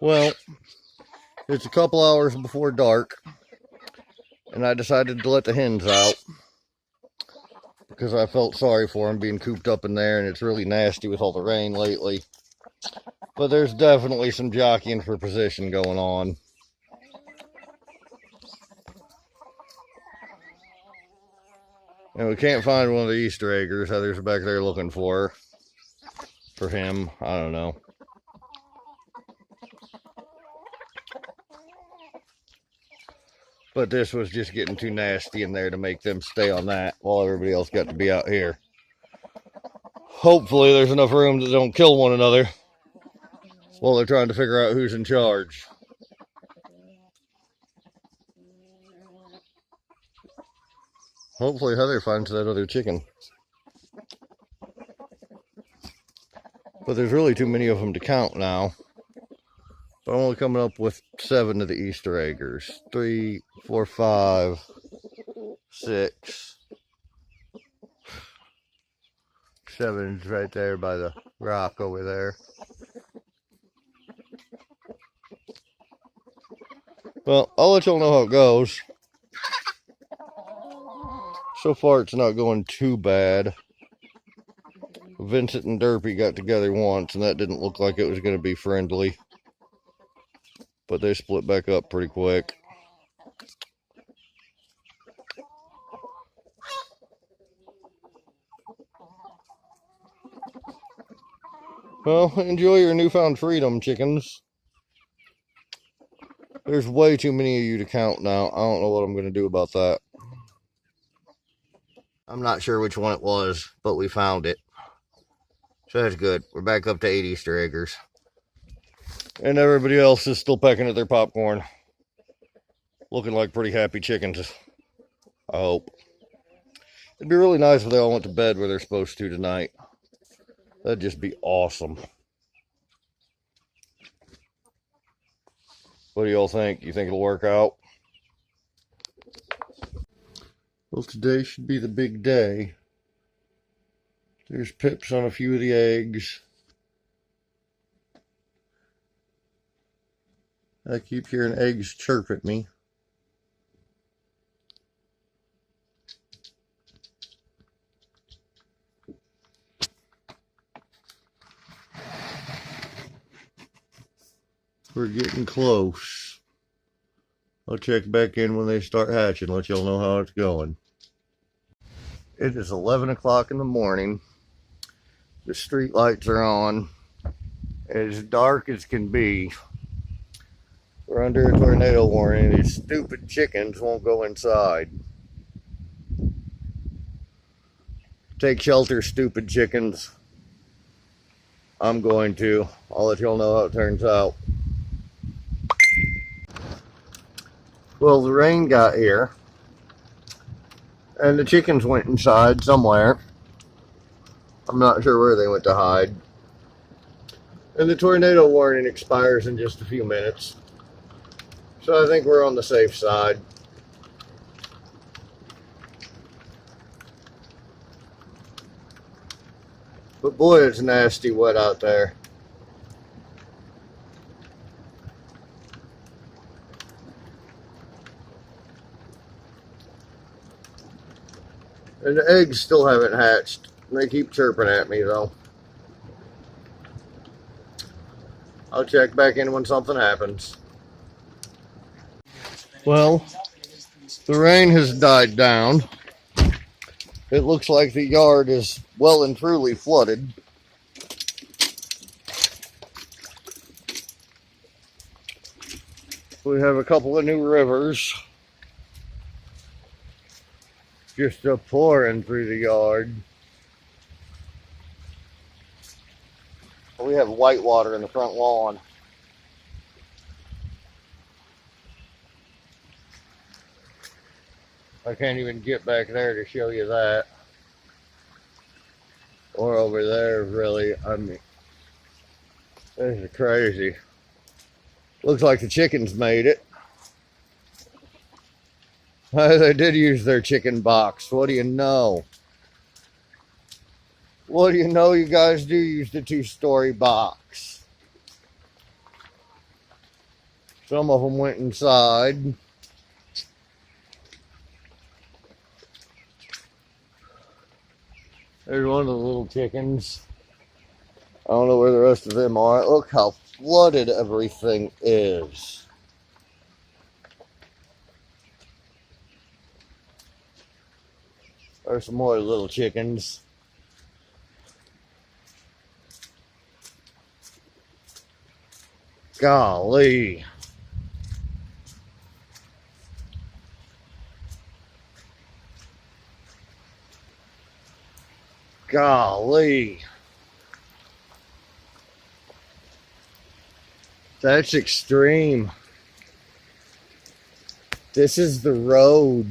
Well, it's a couple hours before dark, and I decided to let the hens out because I felt sorry for them being cooped up in there, and it's really nasty with all the rain lately. But there's definitely some jockeying for position going on. And we can't find one of the Easter eggers. Heather's back there looking for him. I don't know. But this was just getting too nasty in there to make them stay on that while everybody else got to be out here. Hopefully there's enough room that they don't kill one another while they're trying to figure out who's in charge. Hopefully Heather finds that other chicken. But there's really too many of them to count now. So I'm only coming up with 7 of the Easter eggers. 3, 4, 5, 6. 7's right there by the rock over there. Well, I'll let y'all know how it goes. So far, it's not going too bad. Vincent and Derpy got together once, and that didn't look like it was going to be friendly. But they split back up pretty quick. Well, enjoy your newfound freedom, chickens. There's way too many of you to count now. I don't know what I'm going to do about that. I'm not sure which one it was, but we found it. So that's good. We're back up to 8 Easter eggers. And everybody else is still pecking at their popcorn. Looking like pretty happy chickens, I hope. It'd be really nice if they all went to bed where they're supposed to tonight. That'd just be awesome. What do y'all think? You think it'll work out? Well, today should be the big day. There's pips on a few of the eggs. I keep hearing eggs chirp at me. We're getting close. I'll check back in when they start hatching, let y'all know how it's going. It is 11 o'clock in the morning. The street lights are on. As dark as can be. We're under a tornado warning. These stupid chickens won't go inside. Take shelter, stupid chickens. I'm going to. I'll let y'all know how it turns out. Well, the rain got here. And the chickens went inside somewhere. I'm not sure where they went to hide. And the tornado warning expires in just a few minutes. So I think we're on the safe side. But boy, it's nasty wet out there. And the eggs still haven't hatched. They keep chirping at me though. I'll check back in when something happens. Well, the rain has died down. It looks like the yard is well and truly flooded. We have a couple of new rivers just pouring through the yard. We have white water in the front lawn. I can't even get back there to show you that. Or over there, really. I mean, this is crazy. Looks like the chickens made it. They did use their chicken box. What do you know? What do you know? You guys do use the 2-story box. Some of them went inside. There's one of the little chickens. I don't know where the rest of them are. Look how flooded everything is. There's some more little chickens. Golly. Golly. That's extreme. This is the road.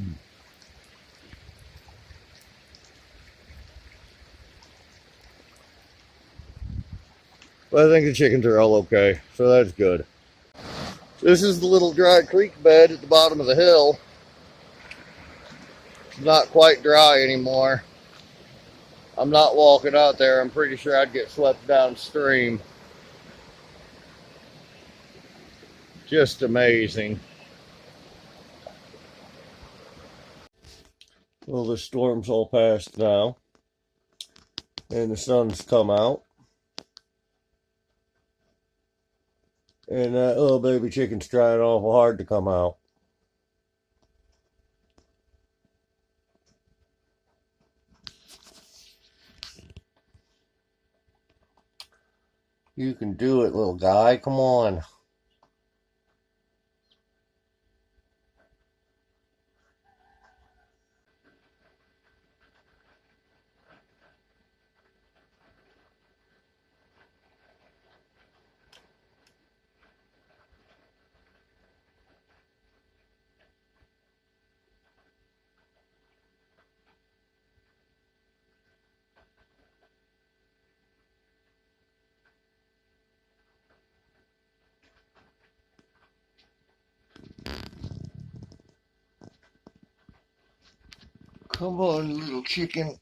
But I think the chickens are all okay, so that's good. This is the little dry creek bed at the bottom of the hill. It's not quite dry anymore. I'm not walking out there. I'm pretty sure I'd get swept downstream. Just amazing. Well, the storm's all past now. And the sun's come out. And that little baby chicken's trying awful hard to come out. You can do it, little guy. Come on. Come on, little chicken.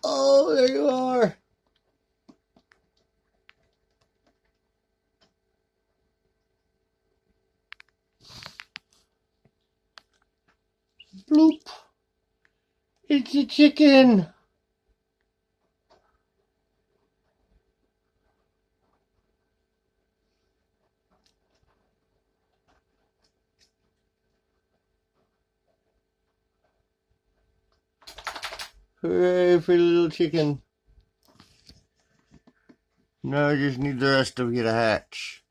Oh, there you are. Bloop. It's a chicken. Hooray for the little chicken. Now I just need the rest of you to hatch.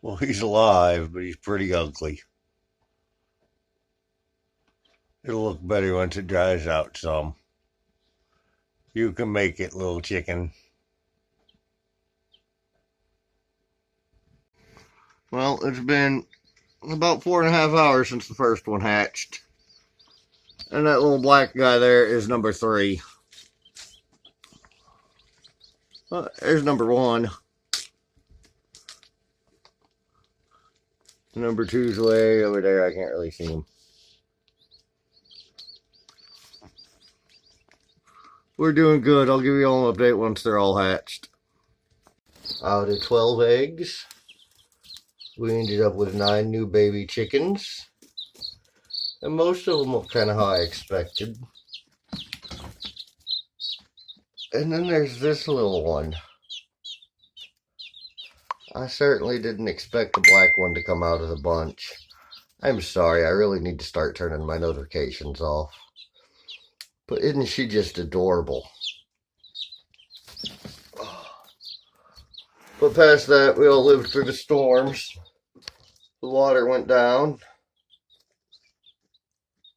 Well, he's alive, but he's pretty ugly. It'll look better once it dries out some. You can make it, little chicken. Well, it's been about 4.5 hours since the first one hatched. And that little black guy there is number 3. There's number 1. Number 2's way over there. I can't really see him. We're doing good. I'll give you all an update once they're all hatched. Out of 12 eggs, we ended up with 9 new baby chickens. And most of them look kind of how I expected. And then there's this little one. I certainly didn't expect the black one to come out of the bunch. I'm sorry, I really need to start turning my notifications off. But isn't she just adorable? But past that, we all lived through the storms. The water went down.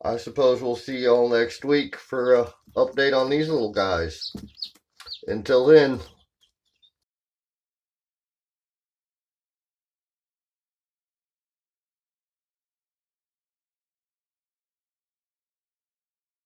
I suppose we'll see y'all next week for an update on these little guys. Until then,